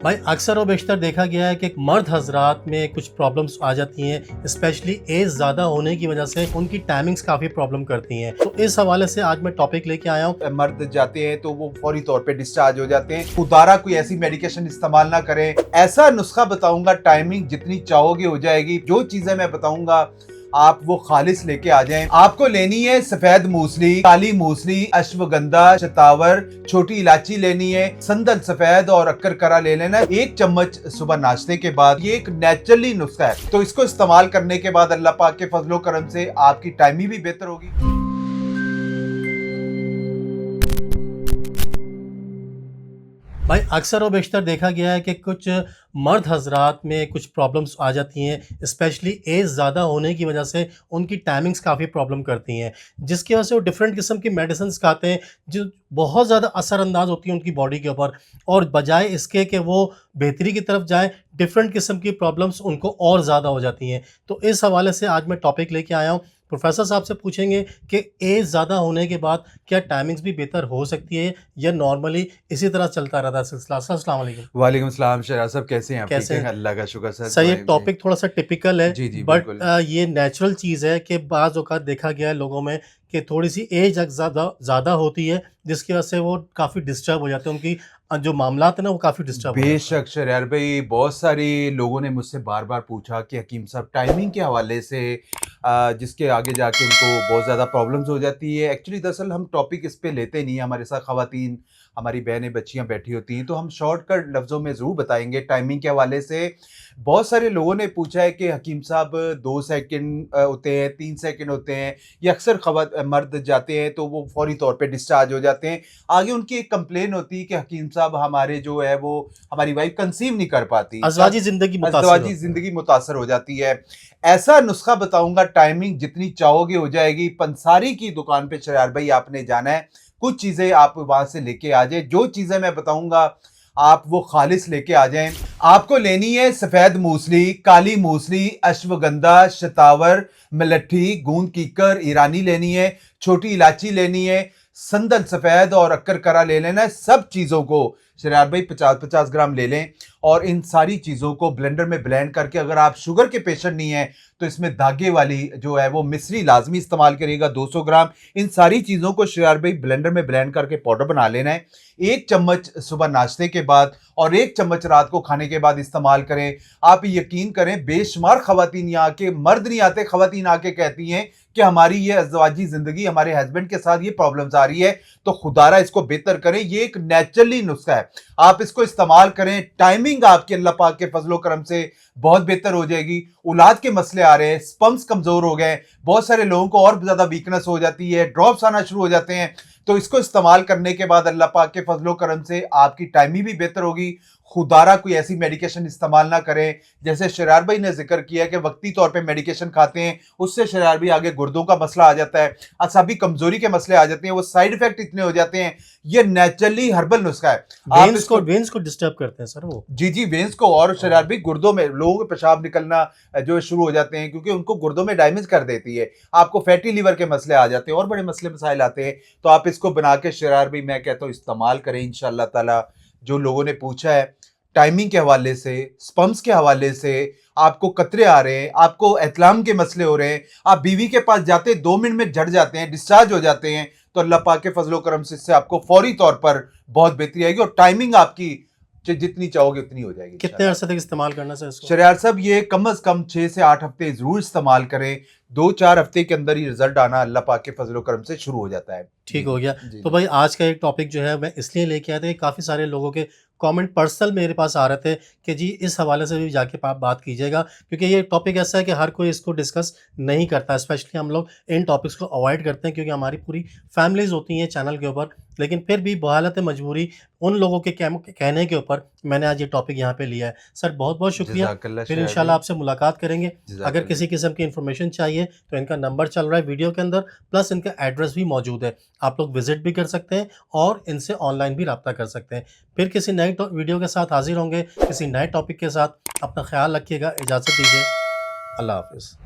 भाई अक्सर व बेशतर देखा गया है कि मर्द हजरात में कुछ प्रॉब्लम्स आ जाती हैं, स्पेशली एज ज़्यादा होने की वजह से उनकी टाइमिंग्स काफ़ी प्रॉब्लम करती हैं। तो इस हवाले से आज मैं टॉपिक लेके आया हूँ। मर्द जाते हैं तो वो फौरी तौर पे डिस्चार्ज हो जाते हैं। खुदारा कोई ऐसी मेडिकेशन इस्तेमाल ना करें। ऐसा नुस्खा बताऊंगा, टाइमिंग जितनी चाहोगे हो जाएगी। जो चीजें मैं बताऊंगा आप वो खालिस लेके आ जाएं। आपको लेनी है सफेद मूसली, काली मूसली, अश्वगंधा, शतावर, छोटी इलायची लेनी है, संदल सफेद और अक्कर करा ले लेना। 1 चम्मच सुबह नाश्ते के बाद। ये एक नेचुरली नुस्खा है, तो इसको इस्तेमाल करने के बाद अल्लाह पाक के फजलो करम से आपकी टाइमिंग भी बेहतर होगी। भाई अक्सर व बेशतर देखा गया है कि कुछ मर्द हजरात में कुछ प्रॉब्लम्स आ जाती हैं, स्पेशली एज ज़्यादा होने की वजह से उनकी टाइमिंग्स काफ़ी प्रॉब्लम करती हैं, जिसकी वजह से वो डिफरेंट किस्म की मेडिसिन खाते हैं जो बहुत ज़्यादा असरअंदाज होती हैं उनकी बॉडी के ऊपर। और बजाय इसके कि वो बेहतरी की तरफ जाएं, डिफरेंट किस्म की प्रॉब्लम्स उनको और ज़्यादा हो जाती हैं। तो इस हवाले से आज मैं टॉपिक लेके आया हूँ। प्रोफेसर साहब से पूछेंगे कि एज ज़्यादा होने के बाद क्या टाइमिंग्स भी बेहतर हो सकती है या नॉर्मली इसी तरह चलता रहता है सिलसिला। सर अस्सलाम वालेकुम। वालेकुम सलाम। शराज साहब कैसे हैं आप? कैसे ठीक है, हैं? अल्लाह का शुक्र सर। सर ये टॉपिक थोड़ा सा टिपिकल है, जी जी बट बिल्कुल। ये नेचुरल चीज़ है कि बाज़ औक़ात देखा गया है लोगों में कि थोड़ी सी एज ज़्यादा ज़्यादा होती है, जिसकी वजह से वो काफ़ी डिस्टर्ब हो जाते हैं। उनकी जो मामलात है ना वो काफ़ी डिस्टर्ब हो जाते हैं। बेशक शरार भाई, बहुत सारे लोगों ने मुझसे बार बार पूछा कि हकीम साहब टाइमिंग के हवाले से जिसके आगे जाके उनको बहुत ज़्यादा प्रॉब्लम्स हो जाती है। एक्चुअली दरअसल हम टॉपिक इस पे लेते नहीं हैं। हमारे साथ ख़वातीन, हमारी बहनें, बच्चियां बैठी होती हैं, तो हम शॉर्टकट लफ्ज़ों में ज़रूर बताएंगे टाइमिंग के हवाले से। बहुत सारे लोगों ने पूछा है कि हकीम साहब 2 सेकंड होते हैं, 3 सेकंड होते हैं, ये अक्सर मर्द जाते हैं तो वो फौरी तौर पे डिस्चार्ज हो जाते हैं। आगे उनकी एक कंप्लेन होती है कि हकीम साहब हमारे जो है वो हमारी वाइफ कंसीव नहीं कर पाती, अज़वाजी ज़िंदगी मुतासिर अज़वाजी होती है। जिंदगी मुतासर हो जाती है। ऐसा नुस्खा बताऊंगा, टाइमिंग जितनी चाहोगे हो जाएगी। पंसारी की दुकान पे शरार भाई आपने जाना है, कुछ चीजें आप वहां से लेके आ जाए। जो चीजें मैं बताऊंगा आप वो खालिस लेके आ जाएं। आपको लेनी है सफेद मूसली, काली मूसली, अश्वगंधा, शतावर, मलट्ठी, गूंद कीकर, ईरानी लेनी है, छोटी इलायची लेनी है, संदल सफेद और अक्कर करा ले लेना है। सब चीजों को शरार भाई 50-50 ग्राम ले लें और इन सारी चीजों को ब्लेंडर में ब्लेंड करके, अगर आप शुगर के पेशेंट नहीं है तो इसमें धागे वाली जो है वो मिश्री लाजमी इस्तेमाल करिएगा 200 ग्राम। इन सारी चीजों को शरार भाई ब्लेंडर में ब्लेंड करके पाउडर बना लेना है। 1 चम्मच सुबह नाश्ते के बाद और 1 चम्मच रात को खाने के बाद इस्तेमाल करें। आप यकीन करें, बेशुमार खवातीन यहाँ के, मर्द नहीं आते, खवातीन आके कहती हैं कि हमारी ये अज़वाजी जिंदगी, हमारे हस्बैंड के साथ ये प्रॉब्लम्स आ रही है, तो खुदारा इसको बेहतर करें। ये एक नेचुरली नुस्खा है, आप इसको इस्तेमाल करें। टाइमिंग आपके अल्लाह पाक के फजलो करम से बहुत बेहतर हो जाएगी। औलाद के मसले आ रहे हैं, स्पर्म्स कमजोर हो गए, बहुत सारे लोगों को और ज्यादा वीकनेस हो जाती है, ड्रॉप्स आना शुरू हो जाते हैं, तो इसको इस्तेमाल करने के बाद अल्लाह पाक के फजलो करम से आपकी टाइमिंग भी बेहतर होगी। खुदारा कोई ऐसी मेडिकेशन इस्तेमाल ना करें। जैसे शरार भाई ने जिक्र किया कि वक्ती तौर पे मेडिकेशन खाते हैं, उससे शरार भाई आगे गुर्दों का मसला आ जाता है, असाबी कमजोरी के मसले आ जाते हैं, वो साइड इफेक्ट इतने हो जाते हैं। ये नेचुरली हर्बल नुस्खा है। वेन्स को डिस्टर्ब करते हैं सर वो। जी जी, वेन्स को, और शरार भाई गुर्दों में लोगों के पेशाब निकलना जो शुरू हो जाते हैं, क्योंकि उनको गुर्दों में डैमेज कर देती है। आपको फैटी लीवर के मसले आ जाते हैं और बड़े मसले मसाइल आते हैं। तो आप इसको बना के शरार भाई मैं कहता हूँ इस्तेमाल करें इंशाअल्लाह ताला। जो लोगों ने पूछा है टाइमिंग के हवाले से, स्पम्स के हवाले से, आपको कतरे आ रहे हैं, आपको एतलाम के मसले हो रहे हैं, आप बीवी के पास जाते 2 मिनट में झड़ जाते हैं, डिस्चार्ज हो जाते हैं, तो अल्लाह पाक के फजलो करम से इससे आपको फौरी तौर पर बहुत बेहतरी आएगी और टाइमिंग आपकी जितनी चाहोगे उतनी हो जाएगी। कितने अरसे तक इस्तेमाल करना सर इसको? शरियार साहब ये कम अज कम 6 से 8 हफ्ते जरूर इस्तेमाल करें। 2-4 हफ्ते के अंदर ही रिजल्ट आना अल्लाह पाक के फजलो करम से शुरू हो जाता है। ठीक हो गया। जी, तो भाई आज का एक टॉपिक जो है मैं इसलिए लेके आया था कि काफ़ी सारे लोगों के कमेंट पर्सनल मेरे पास आ रहे थे कि जी इस हवाले से भी जाके आप बात कीजिएगा, क्योंकि ये टॉपिक ऐसा है कि हर कोई इसको डिस्कस नहीं करता। स्पेशली हम लोग इन टॉपिक्स को अवॉइड करते हैं क्योंकि हमारी पूरी फैमिलीज़ होती हैं चैनल के ऊपर, लेकिन फिर भी बहालत मजबूरी उन लोगों के कहने के ऊपर मैंने आज ये टॉपिक यहाँ पे लिया है। सर बहुत बहुत शुक्रिया। जज़ाकल्लाह फिर शरार इंशाल्लाह भाई। आपसे मुलाकात करेंगे। अगर जज़ाकल्लाह। किसी किस्म की इन्फॉर्मेशन चाहिए तो इनका नंबर चल रहा है वीडियो के अंदर, प्लस इनका एड्रेस भी मौजूद है, आप लोग विजिट भी कर सकते हैं और इनसे ऑनलाइन भी रब्ता कर सकते हैं। फिर किसी नए वीडियो के साथ हाजिर होंगे, किसी नए टॉपिक के साथ। अपना ख्याल रखिएगा, इजाज़त दीजिए, अल्लाह हाफिज़।